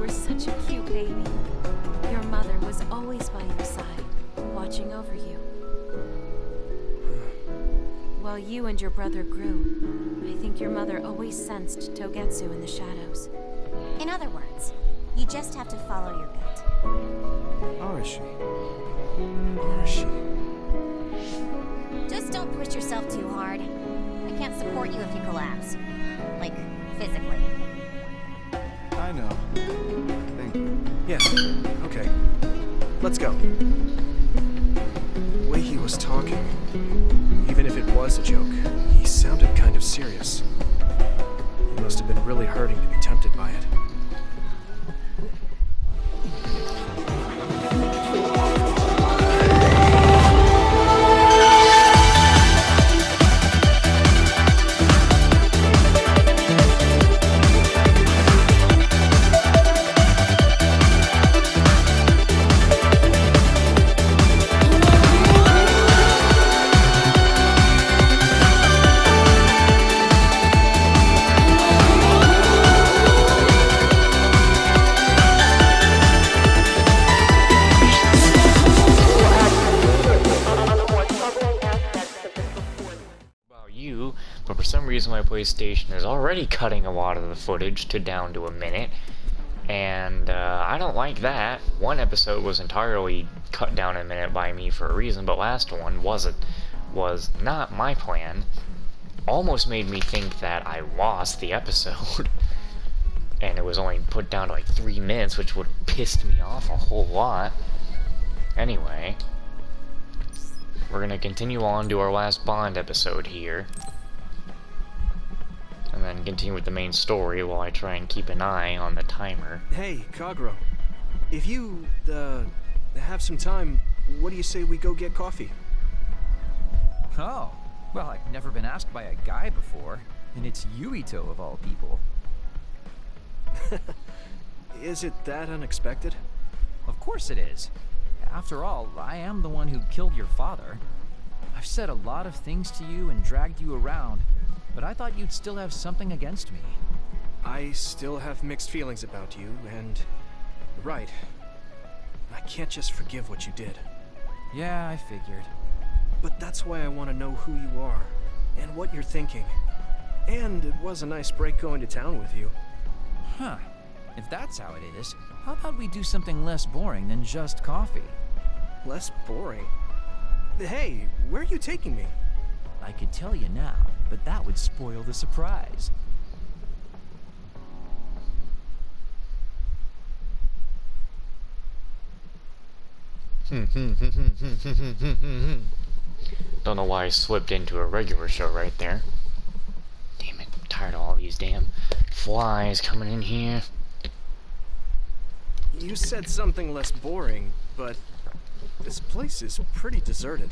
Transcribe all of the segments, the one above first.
were such a cute baby. Your mother was always by your side, watching over you. While you and your brother grew, I think your mother always sensed Togetsu in the shadows. In other words, you just have to follow your gut. Arashi. Arashi. Just don't push yourself too hard. I can't support you if you collapse. Like, physically. I know. Thank you. Yeah, okay. Let's go. The way he was talking, even if it was a joke, he sounded kind of serious. He must have been really hurting to be tempted by it. But for some reason my PlayStation is already cutting a lot of the footage down to a minute, and I don't like that. One episode was entirely cut down a minute by me for a reason, but last one was not my plan. Almost made me think that I lost the episode, and it was only put down to like 3 minutes, which would have pissed me off a whole lot. Anyway, we're gonna continue on to our last Bond episode here, and then continue with the main story while I try and keep an eye on the timer. Hey, Kagero. If you, have some time, what do you say we go get coffee? Oh, well, I've never been asked by a guy before, and it's Yuito of all people. Is it that unexpected? Of course it is. After all, I am the one who killed your father. I've said a lot of things to you and dragged you around, but I thought you'd still have something against me. I still have mixed feelings about you, and... right. I can't just forgive what you did. Yeah, I figured. But that's why I want to know who you are, and what you're thinking. And it was a nice break going to town with you. Huh. If that's how it is, how about we do something less boring than just coffee? Less boring? Hey, where are you taking me? I could tell you now, but that would spoil the surprise. Don't know why I slipped into a regular show right there. Damn it, I'm tired of all these damn flies coming in here. You said something less boring, but this place is pretty deserted.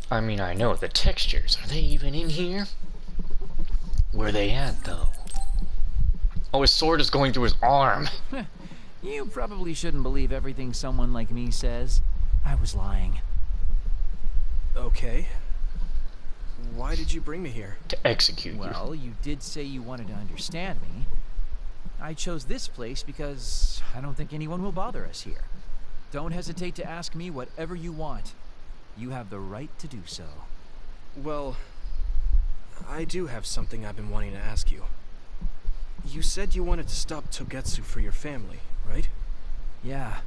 I mean, I know the textures. Are they even in here? Where they at, though? Oh, his sword is going through his arm. You probably shouldn't believe everything someone like me says. I was lying. Okay. Why did you bring me here? To execute you. Well, you did say you wanted to understand me. I chose this place because I don't think anyone will bother us here. Don't hesitate to ask me whatever you want. You have the right to do so. Well, I do have something I've been wanting to ask you. You said you wanted to stop Togetsu for your family, right? Yeah.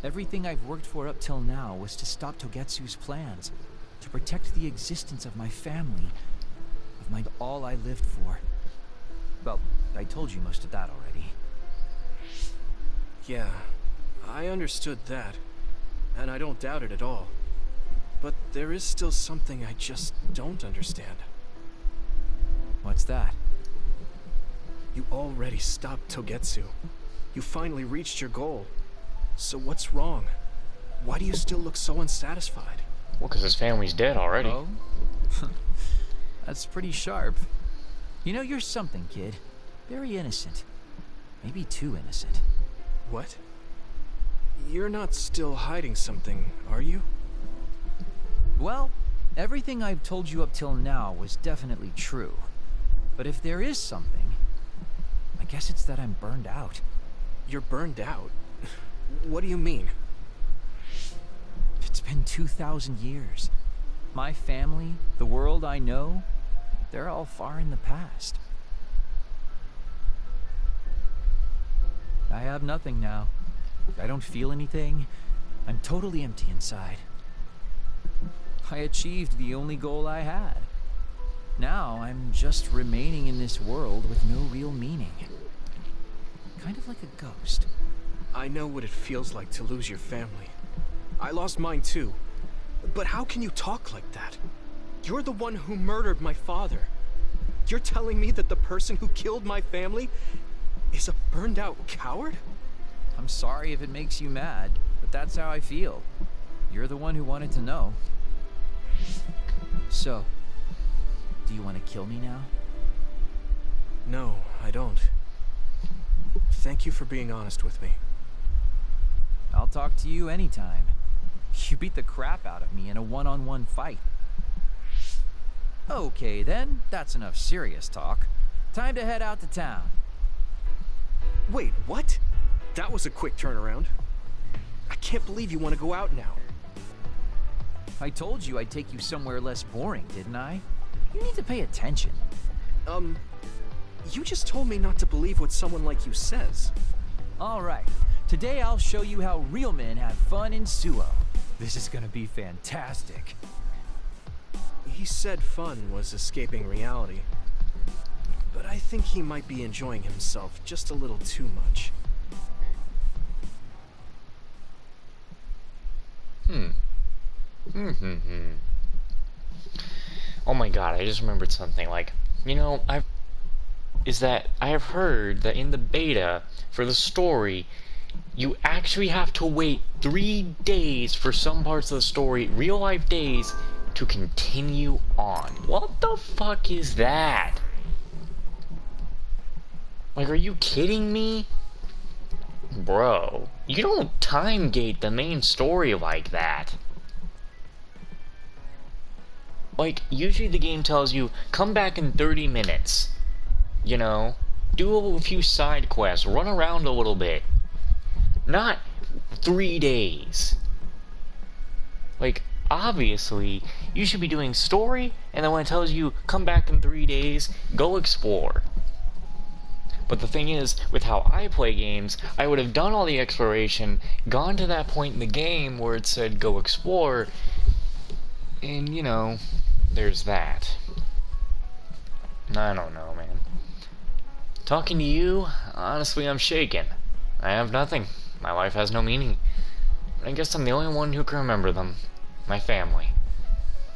Everything I've worked for up till now was to stop Togetsu's plans, to protect the existence of my family, of my all I lived for. Well, I told you most of that already. Yeah, I understood that, and I don't doubt it at all. But there is still something I just don't understand. What's that? You already stopped Togetsu. You finally reached your goal. So what's wrong? Why do you still look so unsatisfied? Well, because his family's dead already. Oh? That's pretty sharp. You know, you're something, kid. Very innocent. Maybe too innocent. What? You're not still hiding something, are you? Well, everything I've told you up till now was definitely true. But if there is something, I guess it's that I'm burned out. You're burned out? What do you mean? It's been 2,000 years. My family, the world I know, they're all far in the past. I have nothing now. I don't feel anything. I'm totally empty inside. I achieved the only goal I had. Now I'm just remaining in this world with no real meaning. Kind of like a ghost. I know what it feels like to lose your family. I lost mine too. But how can you talk like that? You're the one who murdered my father. You're telling me that the person who killed my family is a burned out coward? I'm sorry if it makes you mad, but that's how I feel. You're the one who wanted to know. So, do you want to kill me now? No, I don't. Thank you for being honest with me. I'll talk to you anytime. You beat the crap out of me in a one-on-one fight. Okay then, that's enough serious talk. Time to head out to town. Wait, what? That was a quick turnaround. I can't believe you want to go out now. I told you I'd take you somewhere less boring, didn't I? You need to pay attention. You just told me not to believe what someone like you says. Alright, today I'll show you how real men have fun in Suo. This is gonna be fantastic. He said fun was escaping reality. But I think he might be enjoying himself just a little too much. Oh my god, I just remembered something. Like, you know, I have heard that in the beta for the story, you actually have to wait 3 days for some parts of the story, real life days, to continue on. What the fuck is that? Like, are you kidding me? Bro, you don't time gate the main story like that. Like, usually the game tells you, come back in 30 minutes. You know, do a few side quests, run around a little bit. Not 3 days. Like, obviously, you should be doing story, and then when it tells you, come back in 3 days, go explore. But the thing is, with how I play games, I would have done all the exploration, gone to that point in the game where it said go explore, and, you know, there's that. I don't know, man. Talking to you, honestly, I'm shaken. I have nothing. My life has no meaning. I guess I'm the only one who can remember them. My family.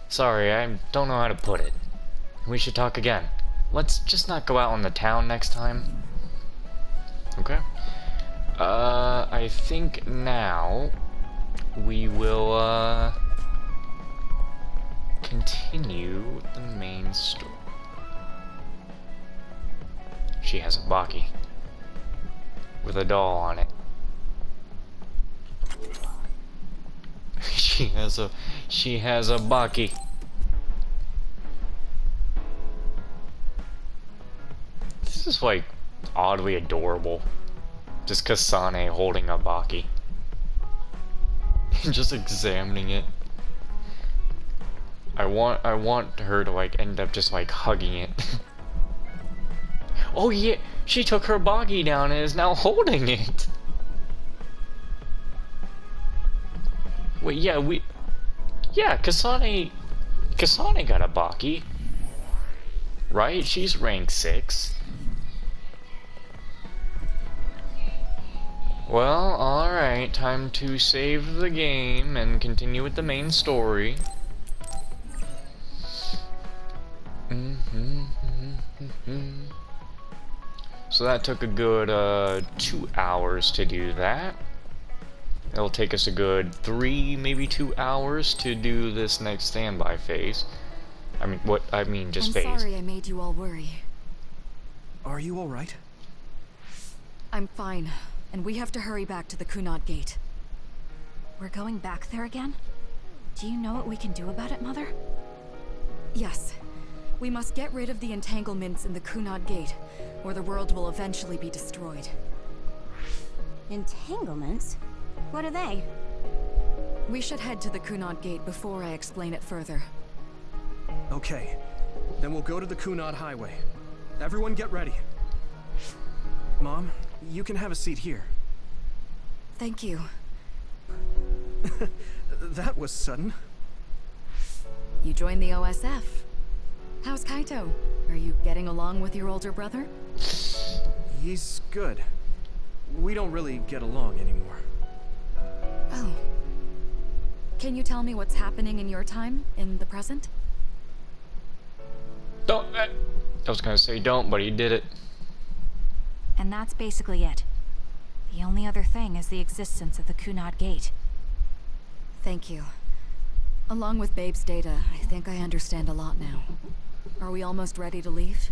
Sorry, I don't know how to put it. We should talk again. Let's just not go out on the town next time. Okay? I think now we will, continue the main story. She has a Baki with a doll on it. She has a Baki. This is like oddly adorable. Just Kasane holding a Baki. And just examining it. I want her to like end up just like hugging it. Oh yeah, she took her Baki down and is now holding it. Wait, yeah, Kasane got a Baki. Right? She's rank 6. Well, alright, time to save the game and continue with the main story. So that took a good 2 hours to do that. It'll take us a good 3, maybe 2 hours to do this next standby phase. Just phase. I'm sorry I made you all worry. Are you alright? I'm fine, and we have to hurry back to the Kunad Gate. We're going back there again? Do you know what we can do about it, Mother? Yes. We must get rid of the entanglements in the Kunad Gate, or the world will eventually be destroyed. Entanglements? What are they? We should head to the Kunad Gate before I explain it further. Okay, then we'll go to the Kunad Highway. Everyone get ready. Mom, you can have a seat here. Thank you. That was sudden. You joined the OSF. How's Kaito? Are you getting along with your older brother? He's good. We don't really get along anymore. Oh. Can you tell me what's happening in your time, in the present? Don't. I was gonna say don't, but he did it. And that's basically it. The only other thing is the existence of the Kunad Gate. Thank you. Along with Babe's data, I think I understand a lot now. Are we almost ready to leave?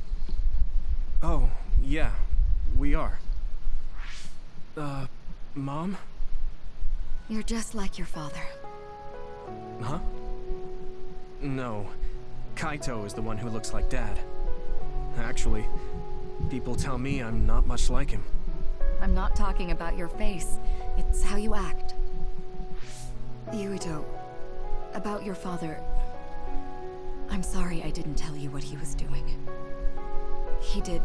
Oh, yeah, we are. Mom? You're just like your father. Huh? No. Kaito is the one who looks like Dad. Actually, people tell me I'm not much like him. I'm not talking about your face. It's how you act. Yuito, about your father... I'm sorry I didn't tell you what he was doing. He did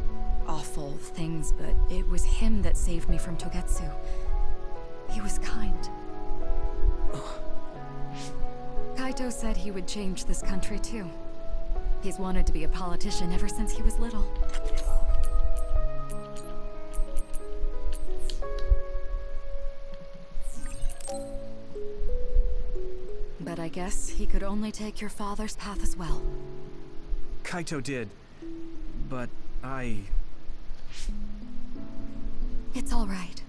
awful things, but it was him that saved me from Togetsu. He was kind. Kaito said he would change this country too. He's wanted to be a politician ever since he was little. But I guess he could only take your father's path as well. Kaito did, but It's all right.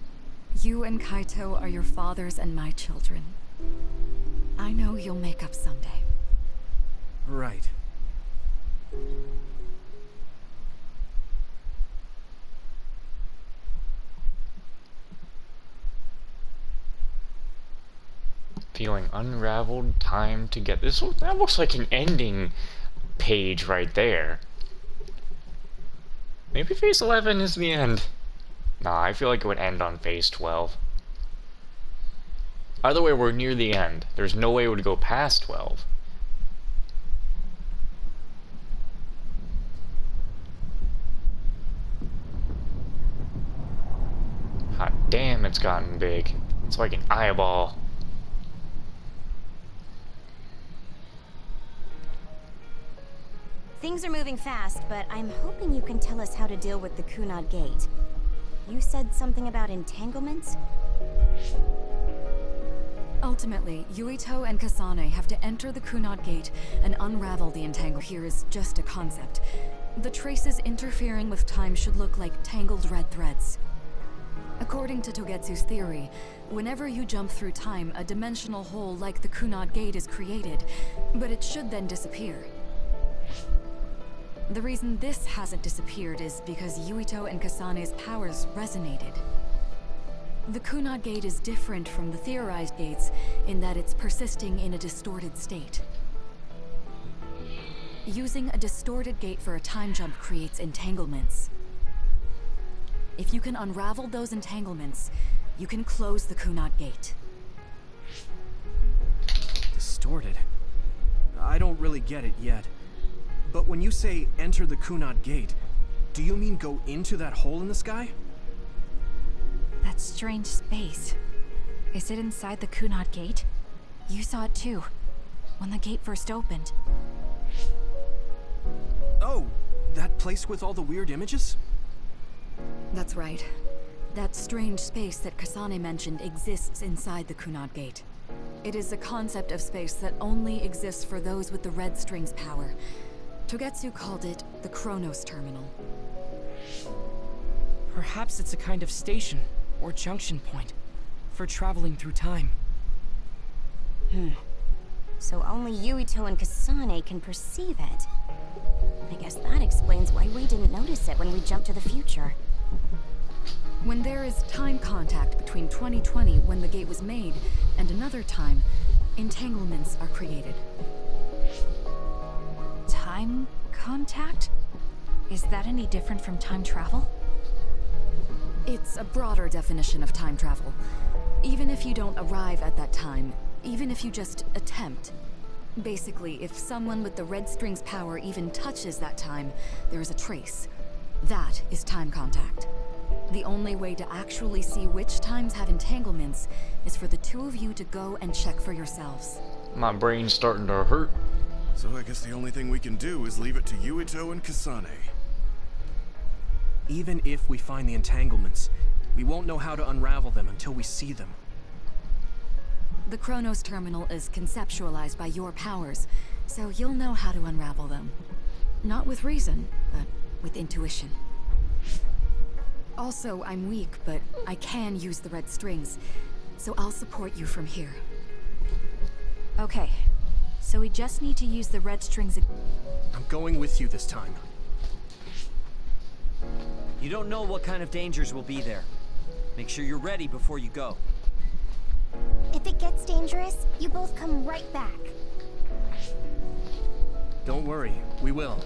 You and Kaito are your father's and my children. I know you'll make up someday. Right. Feeling unraveled, time to get this. That looks like an ending page right there. Maybe phase 11 is the end. Nah, I feel like it would end on phase 12. Either way, we're near the end. There's no way it would go past 12. Hot damn, it's gotten big. It's like an eyeball. Things are moving fast, but I'm hoping you can tell us how to deal with the Kunad Gate. You said something about entanglements? Ultimately, Yuito and Kasane have to enter the Kunad Gate and unravel the entanglement. Here is just a concept. The traces interfering with time should look like tangled red threads. According to Togetsu's theory, whenever you jump through time, a dimensional hole like the Kunad Gate is created, but it should then disappear. The reason this hasn't disappeared is because Yuito and Kasane's powers resonated. The Kunad Gate is different from the theorized gates in that it's persisting in a distorted state. Using a distorted gate for a time jump creates entanglements. If you can unravel those entanglements, you can close the Kunad Gate. distorted. I don't really get it yet. But when you say enter the Kunad Gate, do you mean go into that hole in the sky? That strange space. Is it inside the Kunad Gate? You saw it too, when the gate first opened. Oh, that place with all the weird images? That's right. That strange space that Kasane mentioned exists inside the Kunad Gate. It is a concept of space that only exists for those with the red string's power. Togetsu called it the Chronos Terminal. Perhaps it's a kind of station, or junction point, for traveling through time. So only Yuito and Kasane can perceive it. I guess that explains why we didn't notice it when we jumped to the future. When there is time contact between 2020, when the gate was made, and another time, entanglements are created. Time contact? Is that any different from time travel? It's a broader definition of time travel. Even if you don't arrive at that time, even if you just attempt. Basically, if someone with the red string's power even touches that time, there is a trace. That is time contact. The only way to actually see which times have entanglements is for the two of you to go and check for yourselves. My brain's starting to hurt. So I guess the only thing we can do is leave it to Yuito and Kasane. Even if we find the entanglements, we won't know how to unravel them until we see them. The Chronos Terminal is conceptualized by your powers, so you'll know how to unravel them. Not with reason, but with intuition. Also, I'm weak, but I can use the red strings, so I'll support you from here. Okay, so we just need to use the red strings. I'm going with you this time. You don't know what kind of dangers will be there. Make sure you're ready before you go. If it gets dangerous, you both come right back. Don't worry, we will.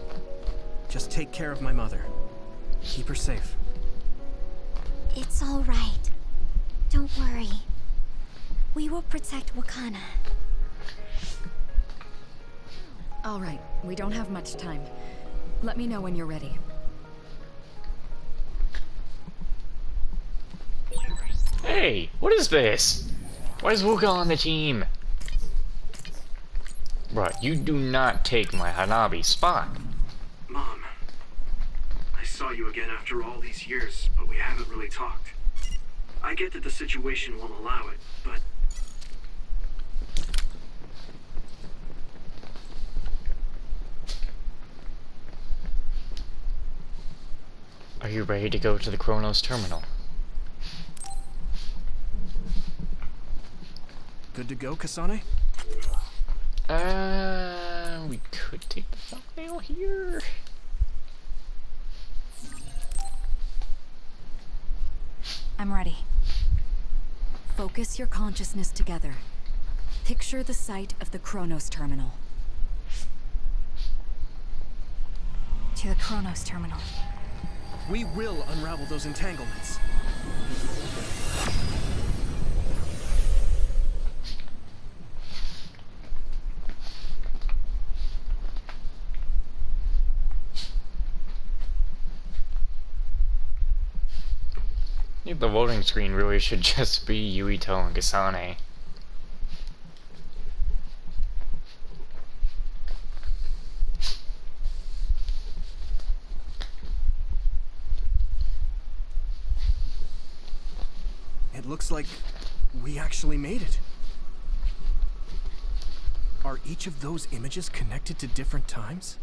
Just take care of my mother. Keep her safe. It's all right. Don't worry. We will protect Wakana. All right, we don't have much time. Let me know when you're ready. Hey, what is this? Why is Wuka on the team? Bruh, you do not take my Hanabi spot. Mom, I saw you again after all these years, but we haven't really talked. I get that the situation won't allow it, but... Are you ready to go to the Chronos Terminal? Good to go, Kasane? We could take the thumbnail here. I'm ready. Focus your consciousness together. Picture the site of the Chronos Terminal. To the Chronos Terminal. We will unravel those entanglements. I think the voting screen really should just be Yuito and Kasane. It looks like we actually made it. Are each of those images connected to different times?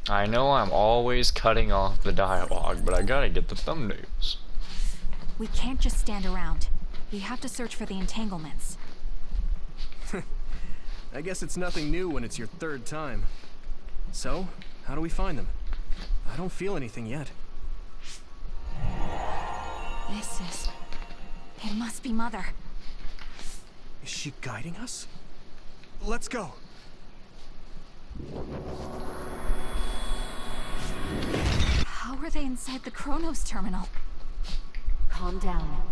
I know I'm always cutting off the dialogue, but I gotta get the thumbnails. We can't just stand around. We have to search for the entanglements. I guess it's nothing new when it's your third time. So, how do we find them? I don't feel anything yet. This is... It must be Mother. Is she guiding us? Let's go! How are they inside the Chronos Terminal? Calm down.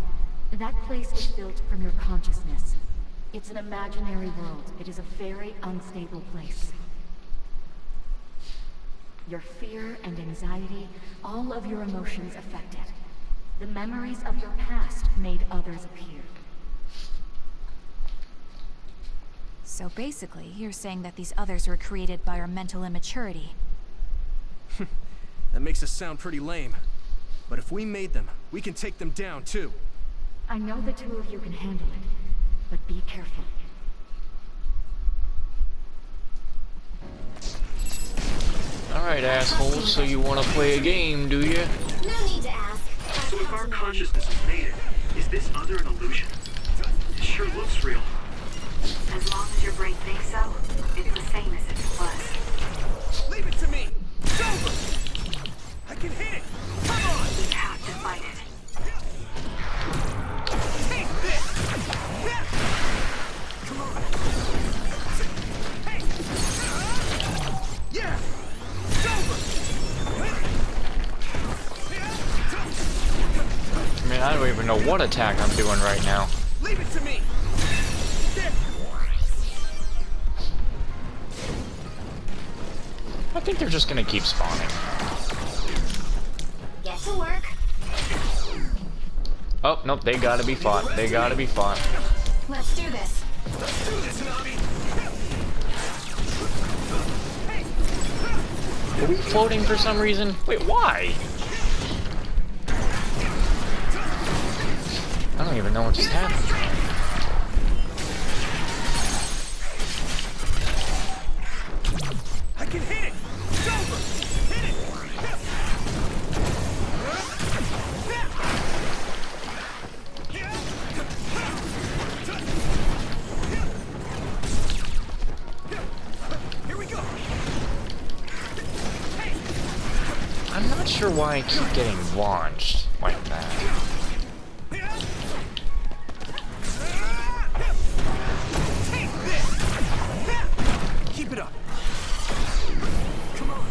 That place is built from your consciousness. It's an imaginary world. It is a very unstable place. Your fear and anxiety, all of your emotions affected. The memories of your past made others appear. So basically, you're saying that these others were created by our mental immaturity. That makes us sound pretty lame. But if we made them, we can take them down too. I know the two of you can handle it, but be careful. Alright, assholes, so you wanna play a game, do you? No need to ask. So if our consciousness is made it, is this other an illusion? It sure looks real. As long as your brain thinks so, it's the same as if it was. Leave it to me! It's over! I can hit it! Come on! We have to fight it. Take this! Come on! I don't even know what attack I'm doing right now. Leave it to me! I think they're just gonna keep spawning. Get to work. Oh, nope, they gotta be fought. They gotta be fought. Let's do this. Let's do this, Nami! Are we floating for some reason? Wait, why? I don't even know what just happened. I can hit it! It's over! Hit it! Here we go! I'm not sure why I keep getting launched like that. Keep it up! Come on!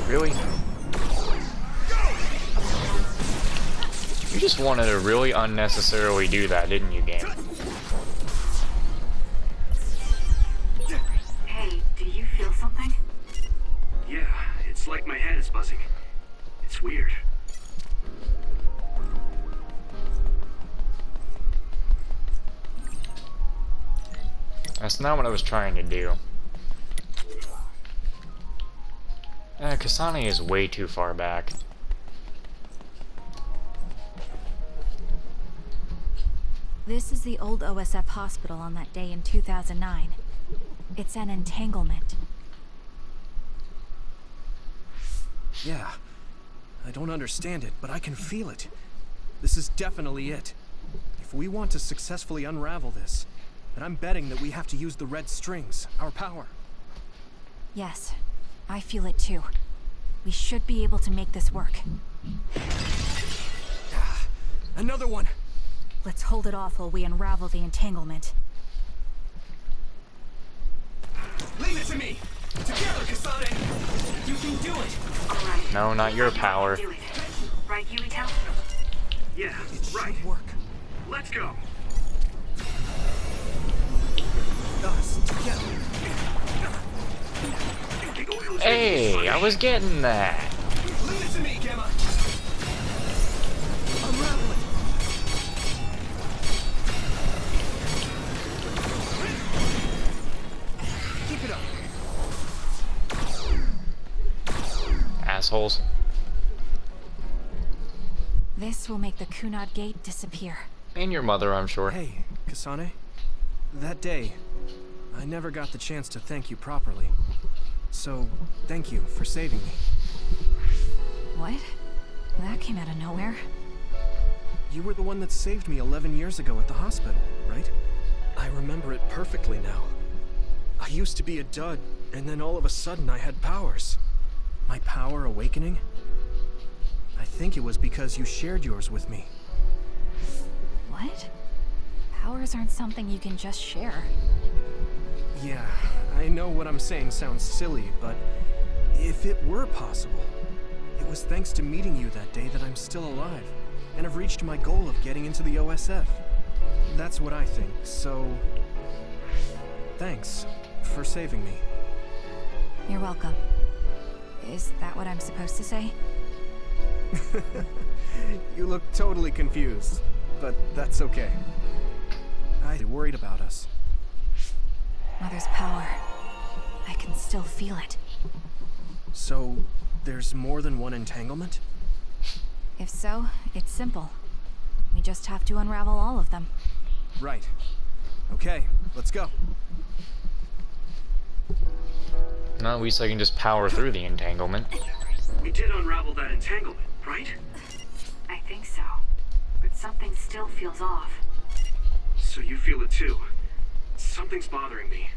Really? You just wanted to really unnecessarily do that, didn't you, game? Hey, do you feel something? Yeah, it's like my head is buzzing. It's weird. That's not what I was trying to do. Kasane is way too far back. This is the old OSF hospital on that day in 2009. It's an entanglement. Yeah. I don't understand it, but I can feel it. This is definitely it. If we want to successfully unravel this, then I'm betting that we have to use the red strings, our power. Yes, I feel it too. We should be able to make this work. Another one! Let's hold it off while we unravel the entanglement. Leave it to me! Together, Kasane! You can do it! Alright. No, not your power. Do it. Right, Yuito? Yeah, It right. should work. Let's go. Us, together. The oil is Hey, I was getting that. Leave it to me, Gemma! Unravel it! Keep it up! Assholes. This will make the Kunad Gate disappear. And your mother, I'm sure. Hey, Kasane. That day, I never got the chance to thank you properly. So, thank you for saving me. What? That came out of nowhere. You were the one that saved me 11 years ago at the hospital, right? I remember it perfectly now. I used to be a dud, and then all of a sudden I had powers. My power awakening? I think it was because you shared yours with me. What? Powers aren't something you can just share. Yeah, I know what I'm saying sounds silly, but if it were possible, it was thanks to meeting you that day that I'm still alive, and have reached my goal of getting into the OSF. That's what I think, so thanks for saving me. You're welcome. Is that what I'm supposed to say? You look totally confused, but that's okay. I worried about us. Mother's power. I can still feel it. So, there's more than one entanglement? If so, it's simple. We just have to unravel all of them. Right. Okay, let's go. No, at least I can just power through the entanglement. We did unravel that entanglement, right? I think so. But something still feels off. So you feel it too. Something's bothering me.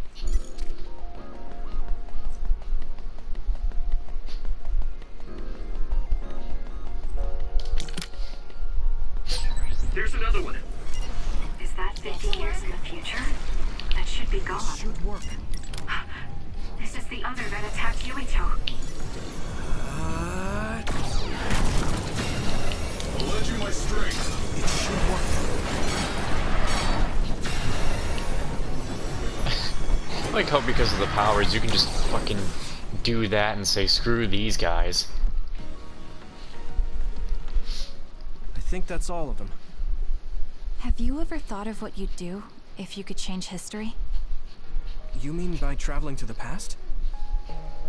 There's another one. Is that 50 years in the future? That should be gone. Should work. the other that attacked Yuito? I'll lend you my strength. It should work. I like how because of the powers, you can just fucking do that and say, screw these guys. I think that's all of them. Have you ever thought of what you'd do if you could change history? You mean by traveling to the past?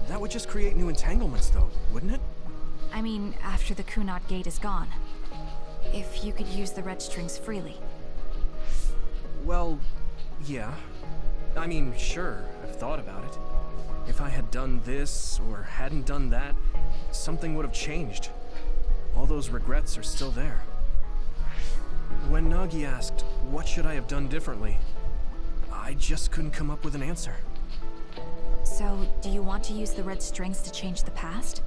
That would just create new entanglements, though, wouldn't it? I mean, after the Kunat Gate is gone. If you could use the red strings freely. Well, yeah. I mean, sure, I've thought about it. If I had done this, or hadn't done that, something would have changed. All those regrets are still there. When Nagi asked, what should I have done differently, I just couldn't come up with an answer. So, do you want to use the red strings to change the past?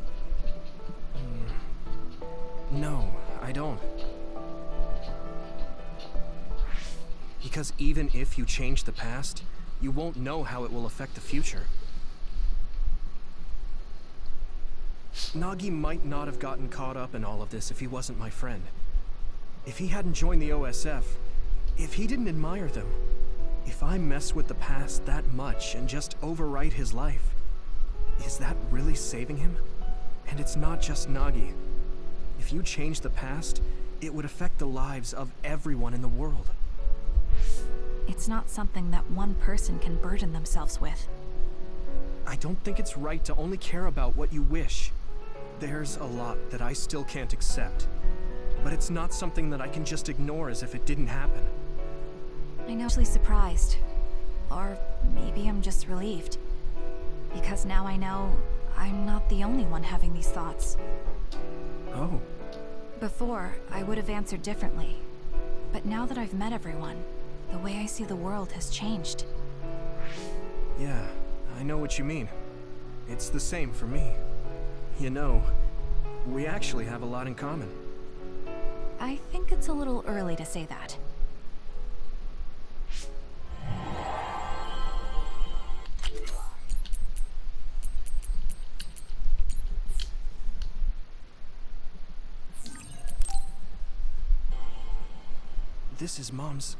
No, I don't. Because even if you change the past, you won't know how it will affect the future. Nagi might not have gotten caught up in all of this if he wasn't my friend. If he hadn't joined the OSF, if he didn't admire them, if I mess with the past that much and just overwrite his life, is that really saving him? And it's not just Nagi. If you change the past, it would affect the lives of everyone in the world. It's not something that one person can burden themselves with. I don't think it's right to only care about what you wish. There's a lot that I still can't accept. But it's not something that I can just ignore as if it didn't happen. I'm actually surprised. Or maybe I'm just relieved. Because now I know I'm not the only one having these thoughts. Oh. Before, I would have answered differently. But now that I've met everyone, the way I see the world has changed. Yeah, I know what you mean. It's the same for me. You know, we actually have a lot in common. I think it's a little early to say that. This is Mom's.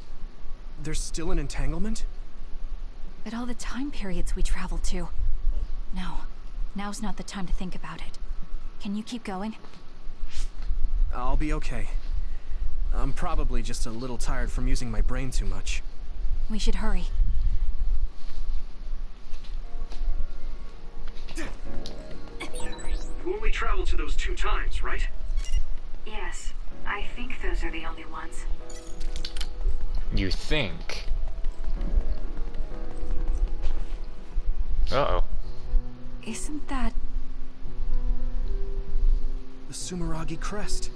There's still an entanglement? But all the time periods we traveled to. No, now's not the time to think about it. Can you keep going? I'll be okay. I'm probably just a little tired from using my brain too much. We should hurry. You only traveled to those 2 times, right? Yes, I think those are the only ones. You think? Uh-oh. Isn't that... The Sumeragi crest.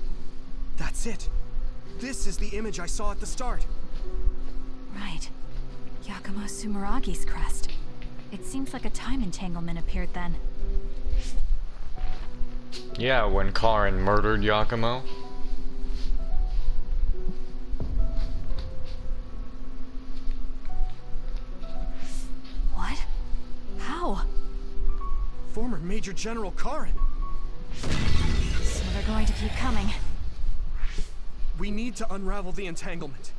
That's it. This is the image I saw at the start. Right. Yakumo Sumeragi's crest. It seems like a time entanglement appeared then. Yeah, when Karin murdered Yakumo. What? How? Former Major General Karin. So they're going to keep coming. We need to unravel the entanglement.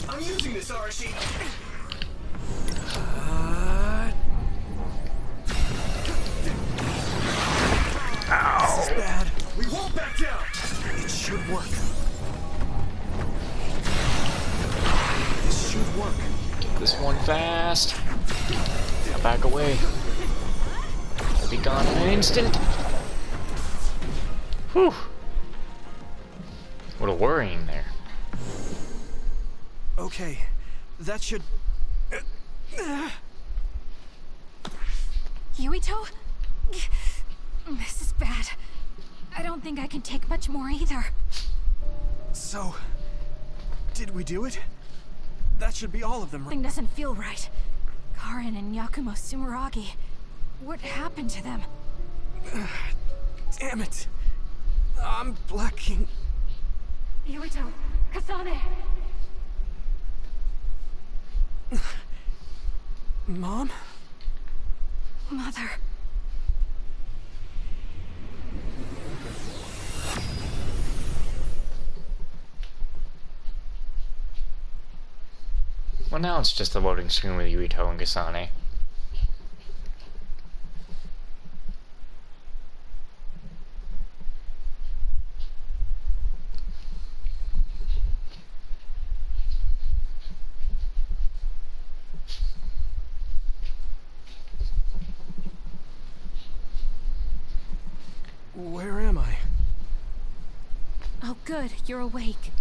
I'm using this Arashi. Ow. This is bad. We won't back down. It should work. This should work. Get this one fast. Now back away. I'll be gone in an instant. Whew. What a worrying there. Okay, that should... Yuito? This is bad. I don't think I can take much more either. So, did we do it? That should be all of them, right? Something doesn't feel right. Karin and Yakumo Sumeragi. What happened to them? Damn it. I'm blacking. Yuito, Kasane! Mom? Mother. Well, now it's just a loading screen with Yuito and Kasane. Where am I? Oh, good. You're awake.